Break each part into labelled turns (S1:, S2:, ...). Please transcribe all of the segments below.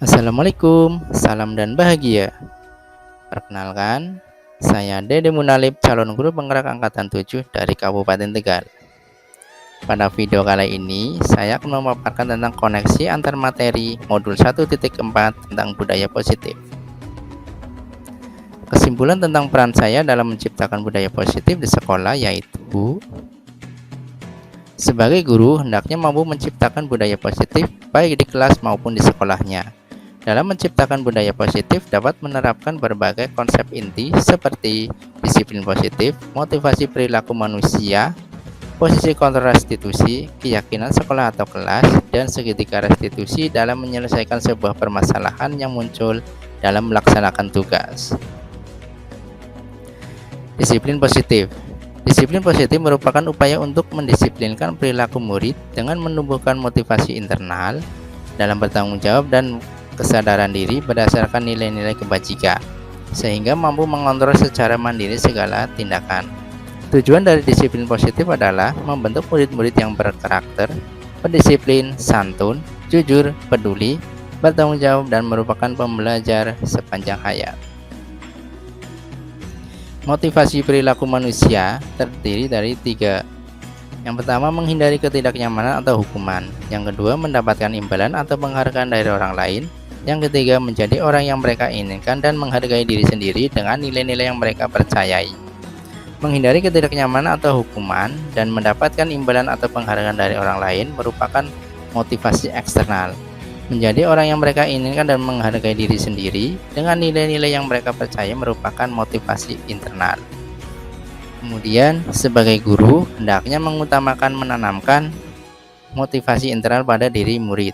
S1: Assalamualaikum, salam dan bahagia. Perkenalkan, saya Dede Munalib, calon guru penggerak angkatan 7 dari Kabupaten Tegal. Pada video kali ini, saya akan memaparkan tentang koneksi antar materi modul 1.4 tentang budaya positif. Kesimpulan tentang peran saya dalam menciptakan budaya positif di sekolah yaitu sebagai guru hendaknya mampu menciptakan budaya positif baik di kelas maupun di sekolahnya. Dalam menciptakan budaya positif dapat menerapkan berbagai konsep inti seperti disiplin positif, motivasi perilaku manusia, posisi kontrol restitusi, keyakinan sekolah atau kelas, dan segitiga restitusi dalam menyelesaikan sebuah permasalahan yang muncul dalam melaksanakan tugas. Disiplin positif. Disiplin positif merupakan upaya untuk mendisiplinkan perilaku murid dengan menumbuhkan motivasi internal dalam bertanggung jawab dan kesadaran diri berdasarkan nilai-nilai kebajikan, sehingga mampu mengontrol secara mandiri segala tindakan. Tujuan dari disiplin positif adalah membentuk murid-murid yang berkarakter, berdisiplin, santun, jujur, peduli, bertanggung jawab, dan merupakan pembelajar sepanjang hayat. Motivasi perilaku manusia terdiri dari 3. Yang pertama, menghindari ketidaknyamanan atau hukuman. Yang kedua, mendapatkan imbalan atau penghargaan dari orang lain. Yang ketiga, menjadi orang yang mereka inginkan dan menghargai diri sendiri dengan nilai-nilai yang mereka percayai. Menghindari ketidaknyamanan atau hukuman dan mendapatkan imbalan atau penghargaan dari orang lain merupakan motivasi eksternal. Menjadi orang yang mereka inginkan dan menghargai diri sendiri dengan nilai-nilai yang mereka percaya merupakan motivasi internal. Kemudian, sebagai guru, hendaknya mengutamakan menanamkan motivasi internal pada diri murid.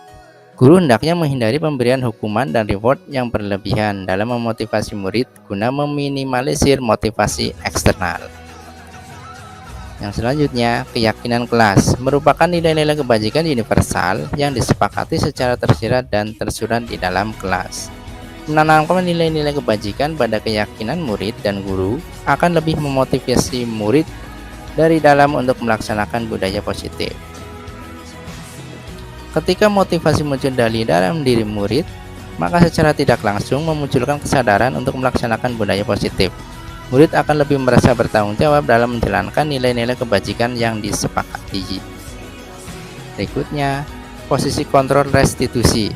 S1: Guru hendaknya menghindari pemberian hukuman dan reward yang berlebihan dalam memotivasi murid guna meminimalisir motivasi eksternal. Yang selanjutnya, keyakinan kelas merupakan nilai-nilai kebajikan universal yang disepakati secara tersirat dan tersurat di dalam kelas. Menanamkan nilai-nilai kebajikan pada keyakinan murid dan guru akan lebih memotivasi murid dari dalam untuk melaksanakan budaya positif. Ketika motivasi muncul dari dalam diri murid, maka secara tidak langsung memunculkan kesadaran untuk melaksanakan budaya positif. Murid akan lebih merasa bertanggung jawab dalam menjalankan nilai-nilai kebajikan yang disepakati. Berikutnya, posisi kontrol restitusi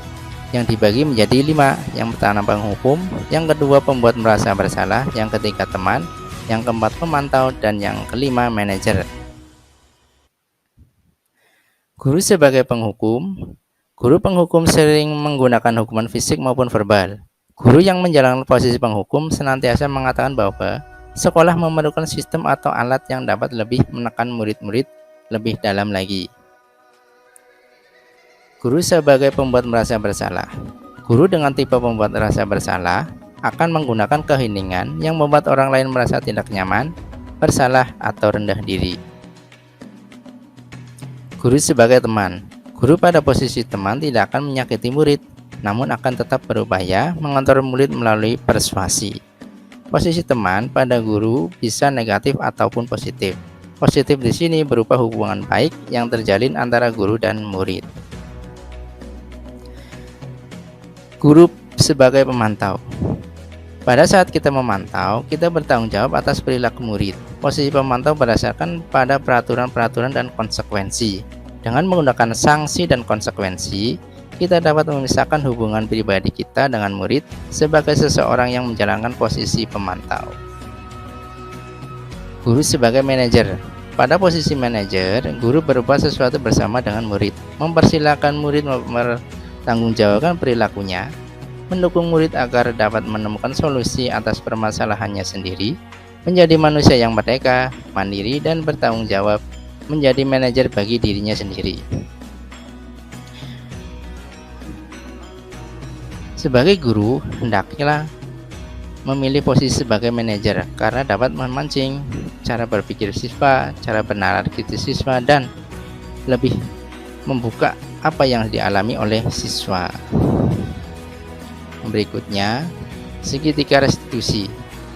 S1: yang dibagi menjadi 5. Yang pertama, penghukum. Yang kedua, pembuat merasa bersalah. Yang ketiga, teman. Yang keempat, pemantau. Dan yang kelima, manajer. Guru sebagai penghukum. Guru penghukum sering menggunakan hukuman fisik maupun verbal. Guru yang menjalankan posisi penghukum senantiasa mengatakan bahwa sekolah memerlukan sistem atau alat yang dapat lebih menekan murid-murid lebih dalam lagi. Guru sebagai pembuat merasa bersalah. Guru dengan tipe pembuat merasa bersalah akan menggunakan keheningan yang membuat orang lain merasa tidak nyaman, bersalah, atau rendah diri. Guru sebagai teman. Guru pada posisi teman tidak akan menyakiti murid, namun akan tetap berupaya mengontrol murid melalui persuasi. Posisi teman pada guru bisa negatif ataupun positif. Positif di sini berupa hubungan baik yang terjalin antara guru dan murid. Guru sebagai pemantau. Pada saat kita memantau, kita bertanggung jawab atas perilaku murid. Posisi pemantau berdasarkan pada peraturan-peraturan dan konsekuensi. Dengan menggunakan sanksi dan konsekuensi, kita dapat memisahkan hubungan pribadi kita dengan murid sebagai seseorang yang menjalankan posisi pemantau. Guru sebagai manajer. Pada posisi manajer, guru berbuat sesuatu bersama dengan murid, mempersilahkan murid mempertanggungjawabkan perilakunya, mendukung murid agar dapat menemukan solusi atas permasalahannya sendiri, menjadi manusia yang merdeka, mandiri, dan bertanggung jawab, menjadi manajer bagi dirinya sendiri. Sebagai guru, hendaknya memilih posisi sebagai manajer karena dapat memancing cara berpikir siswa, cara bernalar kritis siswa, dan lebih membuka apa yang dialami oleh siswa. Berikutnya, segitiga restitusi.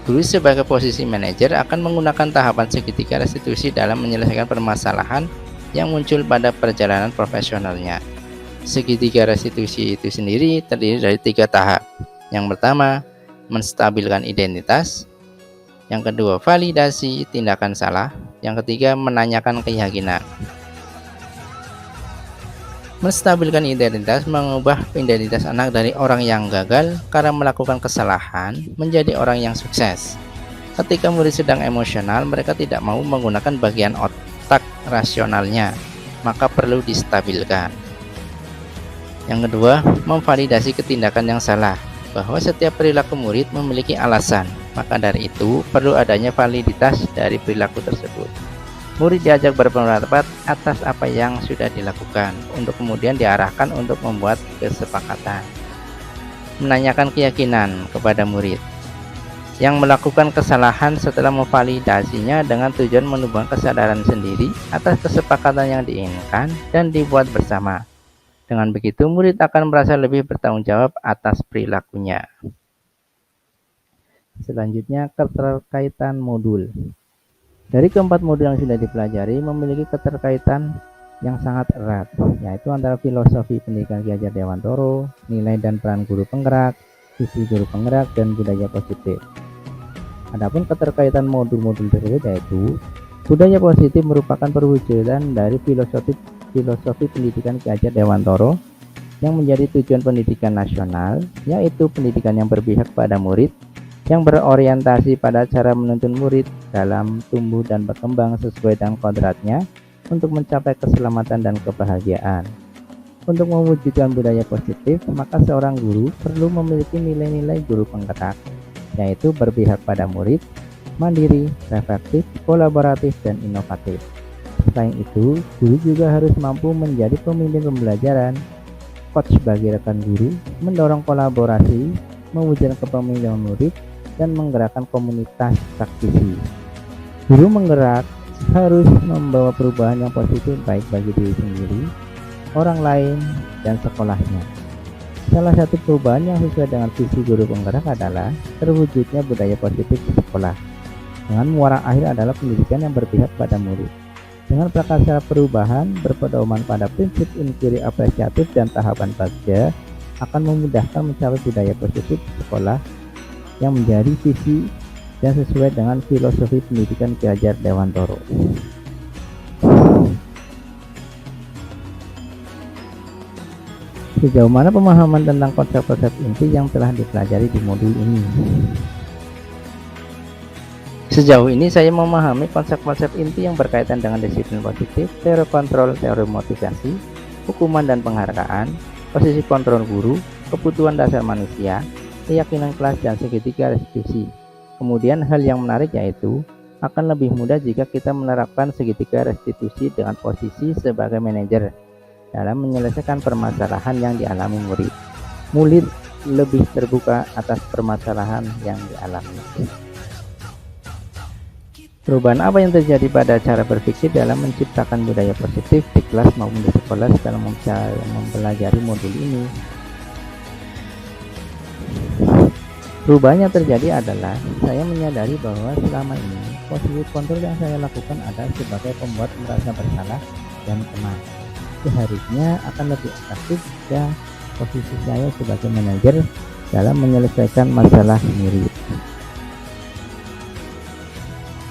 S1: Guru sebagai posisi manajer akan menggunakan tahapan segitiga restitusi dalam menyelesaikan permasalahan yang muncul pada perjalanan profesionalnya. Segitiga restitusi itu sendiri terdiri dari 3 tahap. Yang pertama, menstabilkan identitas. Yang kedua, validasi tindakan salah. Yang ketiga, menanyakan keyakinan. Menstabilkan identitas mengubah identitas anak dari orang yang gagal karena melakukan kesalahan menjadi orang yang sukses. Ketika murid sedang emosional, mereka tidak mau menggunakan bagian otak rasionalnya, maka perlu distabilkan. Yang kedua, memvalidasi ketindakan yang salah, bahwa setiap perilaku murid memiliki alasan, maka dari itu perlu adanya validitas dari perilaku tersebut. Murid diajak berpendapat atas apa yang sudah dilakukan, untuk kemudian diarahkan untuk membuat kesepakatan. Menanyakan keyakinan kepada murid yang melakukan kesalahan setelah memvalidasinya dengan tujuan menumbuhkan kesadaran sendiri atas kesepakatan yang diinginkan dan dibuat bersama. Dengan begitu, murid akan merasa lebih bertanggung jawab atas perilakunya. Selanjutnya, keterkaitan modul. Dari keempat modul yang sudah dipelajari memiliki keterkaitan yang sangat erat, yaitu antara filosofi pendidikan Ki Hajar Dewantoro, nilai dan peran guru penggerak, visi guru penggerak, dan budaya positif. Adapun keterkaitan modul-modul tersebut yaitu budaya positif merupakan perwujudan dari filosofi pendidikan Ki Hajar Dewantoro yang menjadi tujuan pendidikan nasional, yaitu pendidikan yang berpihak pada murid, yang berorientasi pada cara menuntun murid dalam tumbuh dan berkembang sesuai dengan kodratnya untuk mencapai keselamatan dan kebahagiaan. Untuk mewujudkan budaya positif, maka seorang guru perlu memiliki nilai-nilai guru penggerak, yaitu berpihak pada murid, mandiri, reflektif, kolaboratif, dan inovatif. Selain itu, guru juga harus mampu menjadi pemimpin pembelajaran, coach bagi rekan guru, mendorong kolaborasi, mewujudkan kepemimpinan murid, dan menggerakkan komunitas praktisi. Guru menggerak harus membawa perubahan yang positif baik bagi diri sendiri, orang lain, dan sekolahnya. Salah satu perubahan yang sesuai dengan visi guru penggerak adalah terwujudnya budaya positif di sekolah, dengan muara akhir adalah pendidikan yang berpihak pada murid. Dengan prakarsa perubahan berpedoman pada prinsip inquiry apresiatif dan tahapan bagja akan memudahkan mencapai budaya positif di sekolah yang menjadi visi dan sesuai dengan filosofi pendidikan Ki Hajar Dewantoro. Sejauh mana pemahaman tentang konsep-konsep inti yang telah dipelajari di modul ini? Sejauh ini saya memahami konsep-konsep inti yang berkaitan dengan disiplin positif, teori kontrol, teori motivasi, hukuman dan penghargaan, posisi kontrol guru, kebutuhan dasar manusia, keyakinan kelas, dan segitiga restitusi. Kemudian hal yang menarik yaitu akan lebih mudah jika kita menerapkan segitiga restitusi dengan posisi sebagai manajer dalam menyelesaikan permasalahan yang dialami murid. Murid lebih terbuka atas permasalahan yang dialami. Perubahan apa yang terjadi pada cara berpikir dalam menciptakan budaya positif di kelas maupun di sekolah setelah mempelajari modul ini? Perubahan yang terjadi adalah saya menyadari bahwa selama ini posisi kontrol yang saya lakukan adalah sebagai pembuat merasa bersalah dan cemas. Seharusnya akan lebih aktif jika posisi saya sebagai manajer dalam menyelesaikan masalah murid.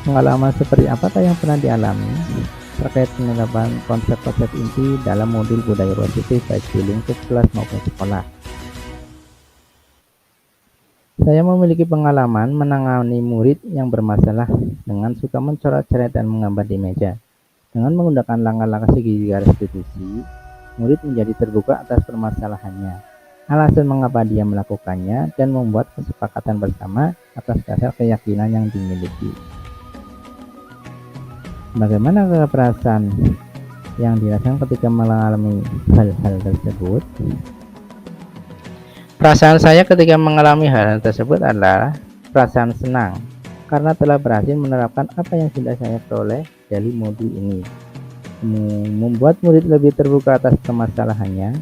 S1: Pengalaman seperti apakah yang pernah dialami terkait penerapan konsep-konsep inti dalam modul budaya positif baik di lingkup kelas maupun sekolah? Saya memiliki pengalaman menangani murid yang bermasalah dengan suka mencoret-coret dan menggambar di meja. Dengan menggunakan langkah-langkah segitiga restitusi, murid menjadi terbuka atas permasalahannya, alasan mengapa dia melakukannya, dan membuat kesepakatan bersama atas dasar keyakinan yang dimiliki. Bagaimana perasaan yang dirasakan ketika mengalami hal-hal tersebut? Perasaan saya ketika mengalami hal tersebut adalah perasaan senang karena telah berhasil menerapkan apa yang sudah saya peroleh dari modul ini. Membuat murid lebih terbuka atas permasalahannya.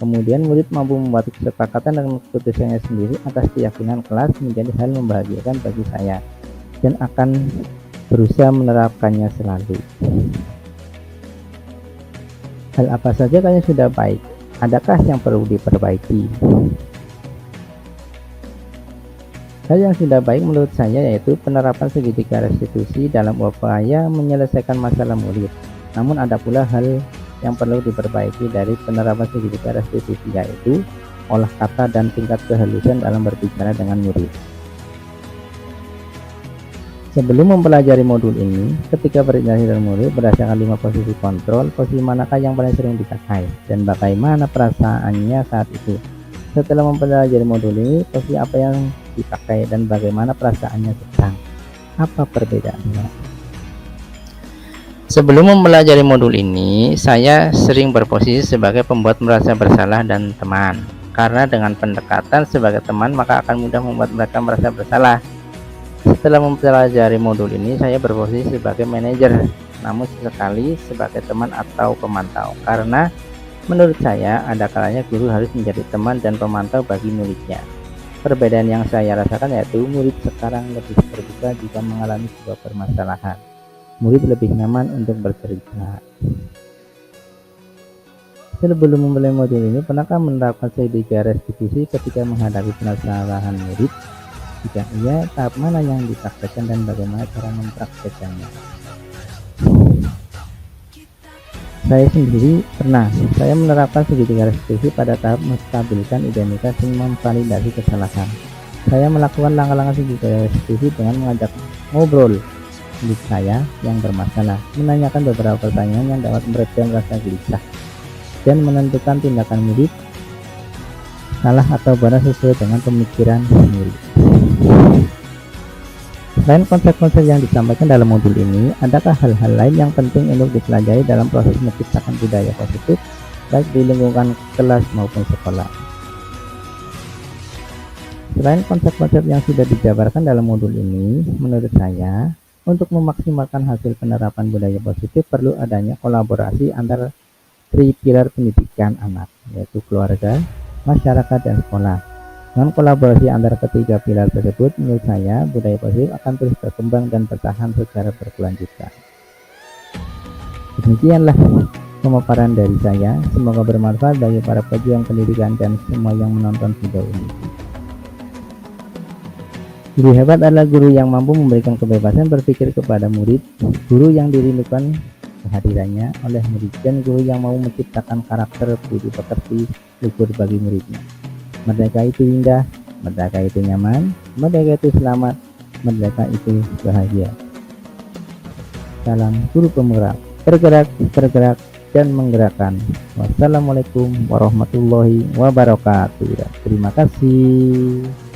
S1: Kemudian murid mampu membuat kesepakatan dengan keputusannya sendiri atas keyakinan kelas menjadi hal membahagiakan bagi saya dan akan berusaha menerapkannya selalu. Hal apa saja yang sudah baik Adakah yang perlu diperbaiki? Hal yang sudah baik menurut saya yaitu penerapan segitiga restitusi dalam upaya menyelesaikan masalah murid. Namun ada pula hal yang perlu diperbaiki dari penerapan segitiga restitusi, yaitu olah kata dan tingkat kehalusan dalam berbicara dengan murid. Sebelum mempelajari modul ini, ketika berinteraksi dengan murid berdasarkan 5 posisi kontrol, posisi manakah yang paling sering dipakai dan bagaimana perasaannya saat itu? Setelah mempelajari modul ini, posisi apa yang dipakai dan bagaimana perasaannya sekarang? Apa perbedaannya? Sebelum mempelajari modul ini, saya sering berposisi sebagai pembuat merasa bersalah dan teman. Karena dengan pendekatan sebagai teman, maka akan mudah membuat mereka merasa bersalah. Setelah mempelajari modul ini, saya berposisi sebagai manajer, namun sesekali sebagai teman atau pemantau. Karena menurut saya, ada kalanya guru harus menjadi teman dan pemantau bagi muridnya. Perbedaan yang saya rasakan yaitu murid sekarang lebih terbuka jika mengalami sebuah permasalahan. Murid lebih nyaman untuk bercerita. Sebelum memulai modul ini, pernahkah menerapkan segitiga restitusi ketika menghadapi permasalahan murid? Jika iya, tahap mana yang dipraktekkan dan bagaimana cara mempraktekannya? Saya sendiri pernah. Saya menerapkan segitiga restitusi pada tahap menstabilkan identitas dan memvalidasi kesalahan. Saya melakukan langkah-langkah segitiga restitusi dengan mengajak ngobrol murid saya yang bermasalah, menanyakan beberapa pertanyaan yang dapat meredam rasa gelisah, dan menentukan tindakan murid salah atau benar sesuai dengan pemikiran murid. Selain konsep-konsep yang disampaikan dalam modul ini, adakah hal-hal lain yang penting untuk dipelajari dalam proses menciptakan budaya positif, baik di lingkungan kelas maupun sekolah? Selain konsep-konsep yang sudah dijabarkan dalam modul ini, menurut saya, untuk memaksimalkan hasil penerapan budaya positif perlu adanya kolaborasi antara pilar pendidikan anak, yaitu keluarga, masyarakat, dan sekolah. Dengan kolaborasi antara ketiga pilar tersebut, menurut saya budaya positif akan terus berkembang dan bertahan secara berkelanjutan. Demikianlah pemaparan dari saya, semoga bermanfaat bagi para pejuang pendidikan dan semua yang menonton video ini. Guru hebat adalah guru yang mampu memberikan kebebasan berpikir kepada murid, guru yang dirindukan kehadirannya oleh murid, dan guru yang mau menciptakan karakter budi pekerti luhur bagi muridnya. Merdeka itu indah, merdeka itu nyaman, merdeka itu selamat, merdeka itu bahagia. Salam guru penggerak, bergerak, dan menggerakkan. Wassalamualaikum warahmatullahi wabarakatuh. Terima kasih.